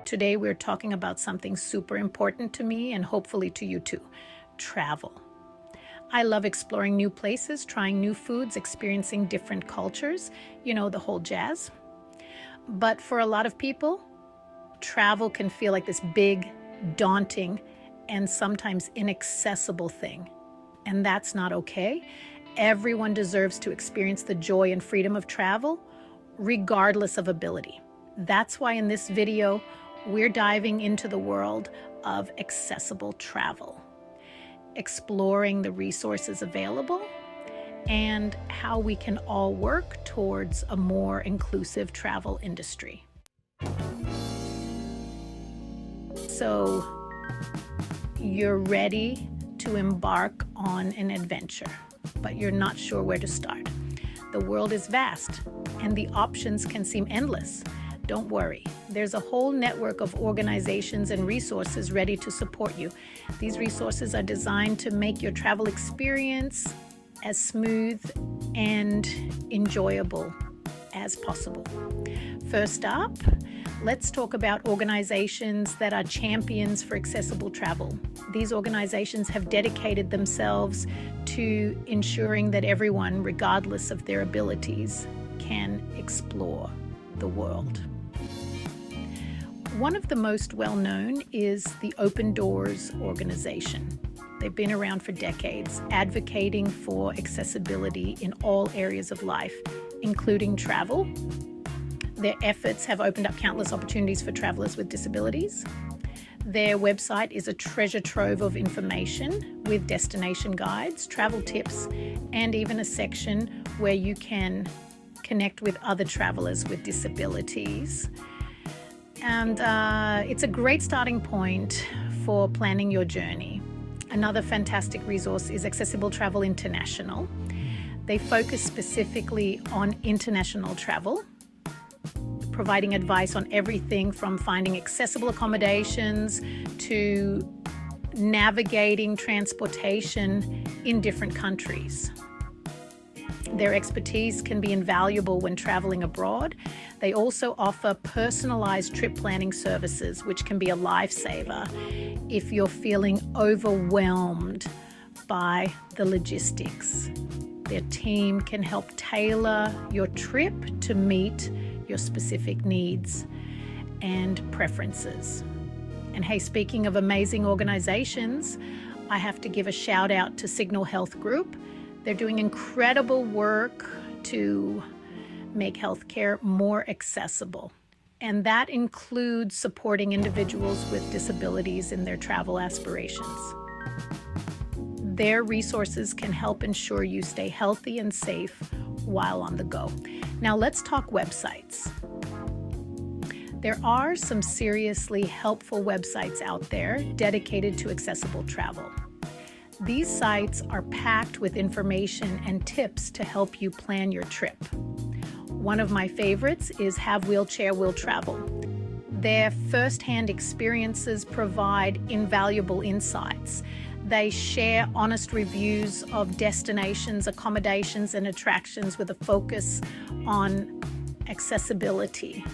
Today we're talking about something super important to me and hopefully to you too: travel. I love exploring new places, trying new foods, experiencing different cultures, the whole jazz. But for a lot of people, travel can feel like this big, daunting, and sometimes inaccessible thing. And that's not okay. Everyone deserves to experience the joy and freedom of travel, regardless of ability. That's why in this video, we're diving into the world of accessible travel, exploring the resources available and how we can all work towards a more inclusive travel industry. So you're ready to embark on an adventure, but you're not sure where to start. The world is vast and the options can seem endless. Don't worry, there's a whole network of organizations and resources ready to support you. These resources are designed to make your travel experience as smooth and enjoyable as possible. First up, let's talk about organizations that are champions for accessible travel. These organizations have dedicated themselves to ensuring that everyone, regardless of their abilities, can explore the world. One of the most well-known is the Open Doors organization. They've been around for decades, advocating for accessibility in all areas of life, including travel. Their efforts have opened up countless opportunities for travelers with disabilities. Their website is a treasure trove of information with destination guides, travel tips, and even a section where you can connect with other travelers with disabilities. And it's a great starting point for planning your journey. Another fantastic resource is Accessible Travel International. They focus specifically on international travel, providing advice on everything from finding accessible accommodations to navigating transportation in different countries. Their expertise can be invaluable when traveling abroad. They also offer personalized trip planning services, which can be a lifesaver if you're feeling overwhelmed by the logistics. Their team can help tailor your trip to meet your specific needs and preferences. And hey, speaking of amazing organizations, I have to give a shout out to Signal Health Group. They're doing incredible work to make healthcare more accessible. And that includes supporting individuals with disabilities in their travel aspirations. Their resources can help ensure you stay healthy and safe while on the go. Now let's talk websites. There are some seriously helpful websites out there dedicated to accessible travel. These sites are packed with information and tips to help you plan your trip. One of my favorites is Have Wheelchair Will Travel. Their first-hand experiences provide invaluable insights. They share honest reviews of destinations, accommodations, and attractions with a focus on accessibility.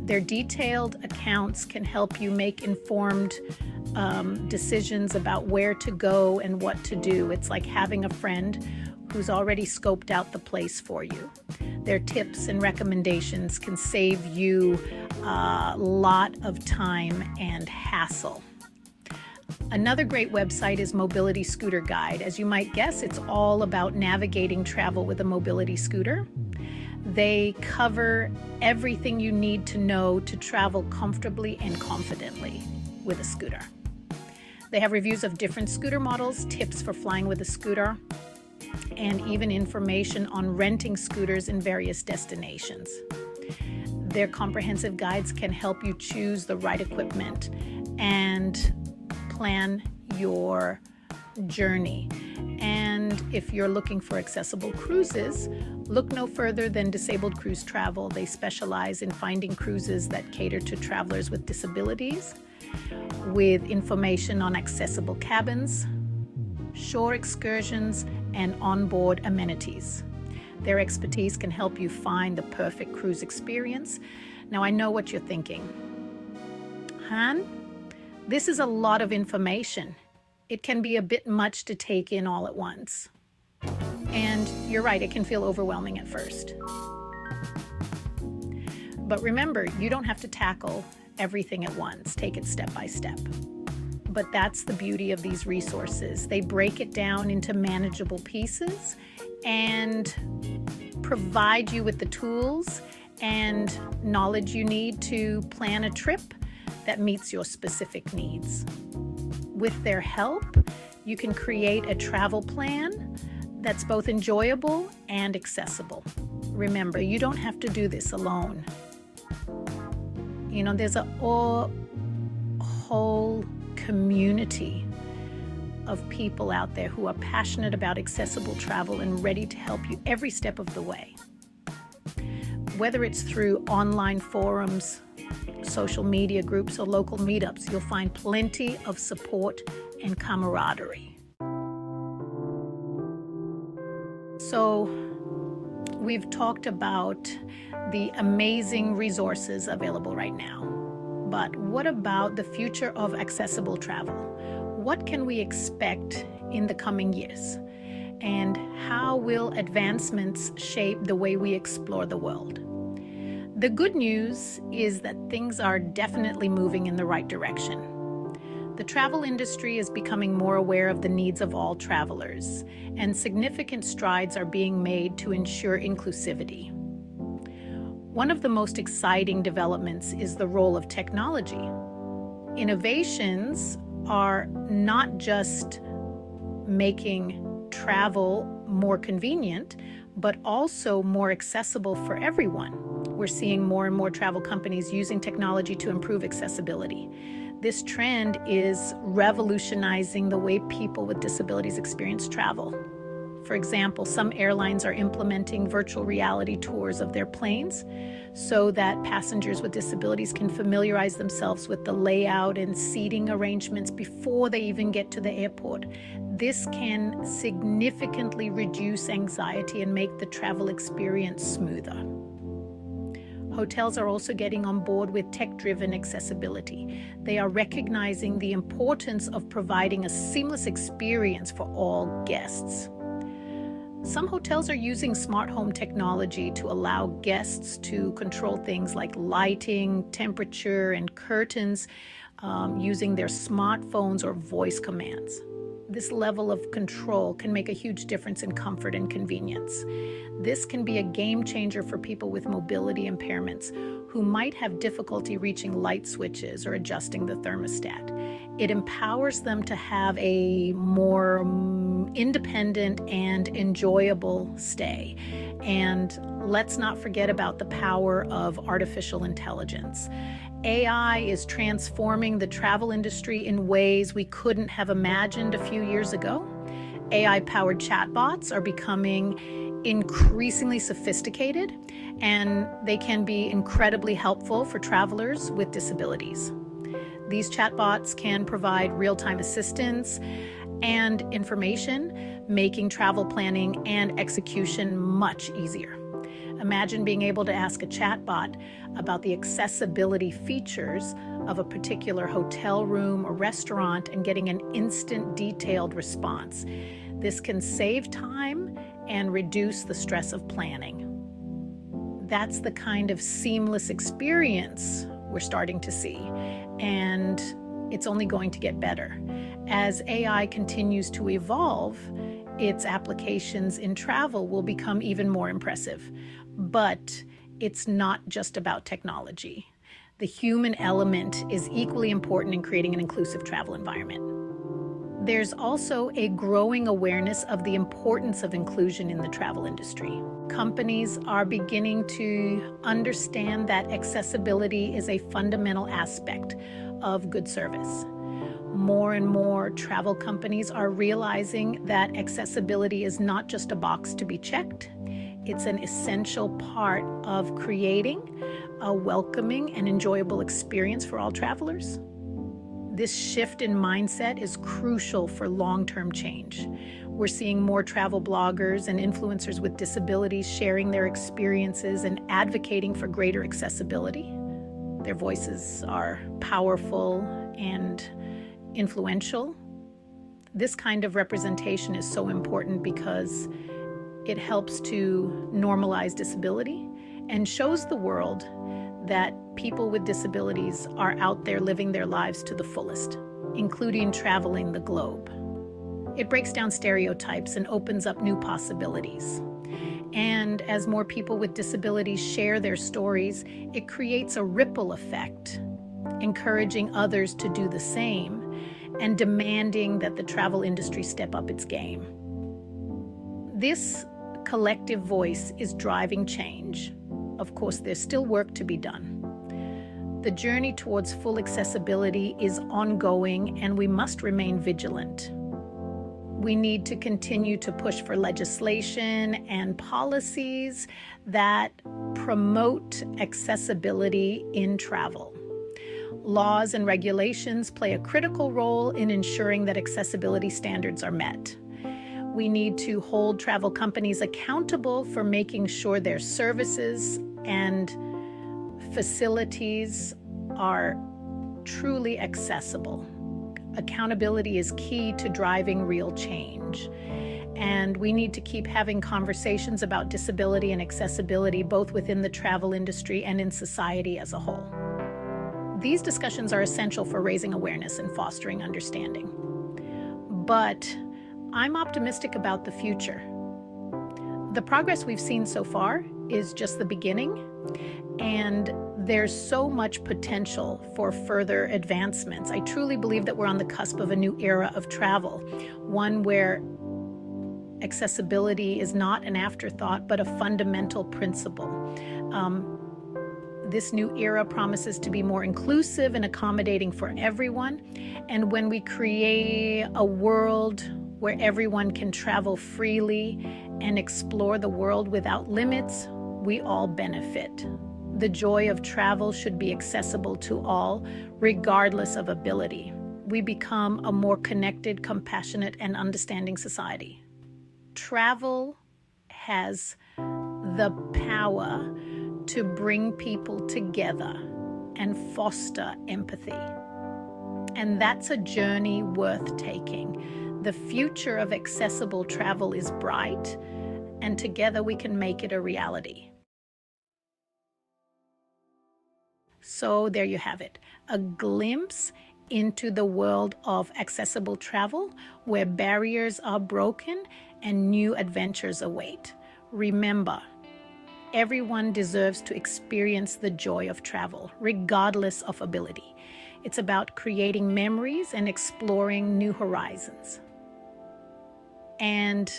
Their detailed accounts can help you make informed decisions about where to go and what to do. It's like having a friend who's already scoped out the place for you. Their tips and recommendations can save you a lot of time and hassle. Another great website is Mobility Scooter Guide. As you might guess, it's all about navigating travel with a mobility scooter. They cover everything you need to know to travel comfortably and confidently with a scooter. They have reviews of different scooter models, tips for flying with a scooter, and even information on renting scooters in various destinations. Their comprehensive guides can help you choose the right equipment and plan your journey. And if you're looking for accessible cruises, look no further than Disabled Cruise Travel. They specialize in finding cruises that cater to travelers with disabilities, with information on accessible cabins, shore excursions, and onboard amenities. Their expertise can help you find the perfect cruise experience. Now, I know what you're thinking. can. This is a lot of information. It can be a bit much to take in all at once. And you're right, it can feel overwhelming at first. But remember, you don't have to tackle everything at once. Take it step by step. But that's the beauty of these resources. They break it down into manageable pieces and provide you with the tools and knowledge you need to plan a trip that meets your specific needs. With their help, you can create a travel plan that's both enjoyable and accessible. Remember, you don't have to do this alone. You know, there's a whole community of people out there who are passionate about accessible travel and ready to help you every step of the way. Whether it's through online forums, social media groups, or local meetups, you'll find plenty of support and camaraderie. So, we've talked about the amazing resources available right now. But what about the future of accessible travel? What can we expect in the coming years? And how will advancements shape the way we explore the world? The good news is that things are definitely moving in the right direction. The travel industry is becoming more aware of the needs of all travelers, and significant strides are being made to ensure inclusivity. One of the most exciting developments is the role of technology. Innovations are not just making travel more convenient, but also more accessible for everyone. We're seeing more and more travel companies using technology to improve accessibility. This trend is revolutionizing the way people with disabilities experience travel. For example, some airlines are implementing virtual reality tours of their planes so that passengers with disabilities can familiarize themselves with the layout and seating arrangements before they even get to the airport. This can significantly reduce anxiety and make the travel experience smoother. Hotels are also getting on board with tech-driven accessibility. They are recognizing the importance of providing a seamless experience for all guests. Some hotels are using smart home technology to allow guests to control things like lighting, temperature, and curtains using their smartphones or voice commands. This level of control can make a huge difference in comfort and convenience. This can be a game changer for people with mobility impairments who might have difficulty reaching light switches or adjusting the thermostat. It empowers them to have a more independent and enjoyable stay. And let's not forget about the power of artificial intelligence. AI is transforming the travel industry in ways we couldn't have imagined a few years ago. AI-powered chatbots are becoming increasingly sophisticated, and they can be incredibly helpful for travelers with disabilities. These chatbots can provide real-time assistance and information, making travel planning and execution much easier. Imagine being able to ask a chatbot about the accessibility features of a particular hotel room or restaurant and getting an instant detailed response. This can save time and reduce the stress of planning. That's the kind of seamless experience we're starting to see, and it's only going to get better. As AI continues to evolve, its applications in travel will become even more impressive. But it's not just about technology. The human element is equally important in creating an inclusive travel environment. There's also a growing awareness of the importance of inclusion in the travel industry. Companies are beginning to understand that accessibility is a fundamental aspect of good service. More and more travel companies are realizing that accessibility is not just a box to be checked. It's an essential part of creating a welcoming and enjoyable experience for all travelers. This shift in mindset is crucial for long-term change. We're seeing more travel bloggers and influencers with disabilities sharing their experiences and advocating for greater accessibility. Their voices are powerful and influential. This kind of representation is so important because it helps to normalize disability and shows the world that people with disabilities are out there living their lives to the fullest, including traveling the globe. It breaks down stereotypes and opens up new possibilities. And as more people with disabilities share their stories, it creates a ripple effect, encouraging others to do the same and demanding that the travel industry step up its game. This collective voice is driving change. Of course, there's still work to be done. The journey towards full accessibility is ongoing, and we must remain vigilant. We need to continue to push for legislation and policies that promote accessibility in travel. Laws and regulations play a critical role in ensuring that accessibility standards are met. We need to hold travel companies accountable for making sure their services and facilities are truly accessible. Accountability is key to driving real change. And we need to keep having conversations about disability and accessibility both within the travel industry and in society as a whole. These discussions are essential for raising awareness and fostering understanding. But I'm optimistic about the future. The progress we've seen so far is just the beginning, and there's so much potential for further advancements. I truly believe that we're on the cusp of a new era of travel, one where accessibility is not an afterthought, but a fundamental principle. This new era promises to be more inclusive and accommodating for everyone. And when we create a world where everyone can travel freely and explore the world without limits, we all benefit. The joy of travel should be accessible to all, regardless of ability. We become a more connected, compassionate, and understanding society. Travel has the power to bring people together and foster empathy. And that's a journey worth taking. The future of accessible travel is bright, and together we can make it a reality. So there you have it, a glimpse into the world of accessible travel where barriers are broken and new adventures await. Remember, everyone deserves to experience the joy of travel, regardless of ability. It's about creating memories and exploring new horizons. And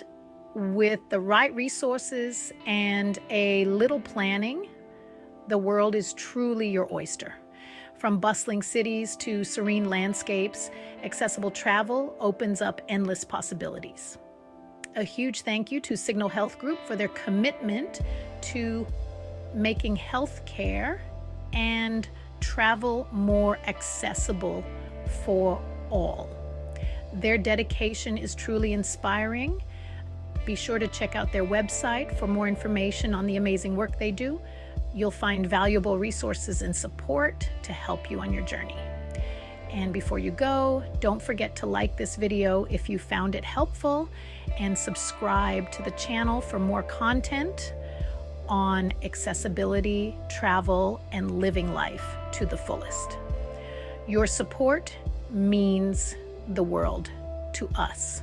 with the right resources and a little planning, the world is truly your oyster. From bustling cities to serene landscapes, accessible travel opens up endless possibilities. A huge thank you to Signal Health Group for their commitment to making healthcare and travel more accessible for all. Their dedication is truly inspiring. Be sure to check out their website for more information on the amazing work they do. You'll find valuable resources and support to help you on your journey. And before you go, don't forget to like this video if you found it helpful, and subscribe to the channel for more content on accessibility, travel, and living life to the fullest. Your support means the world to us.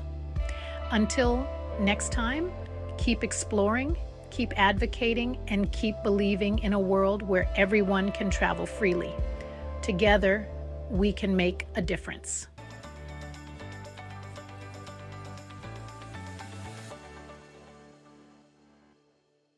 Until next time, keep exploring, keep advocating, and keep believing in a world where everyone can travel freely. Together, we can make a difference.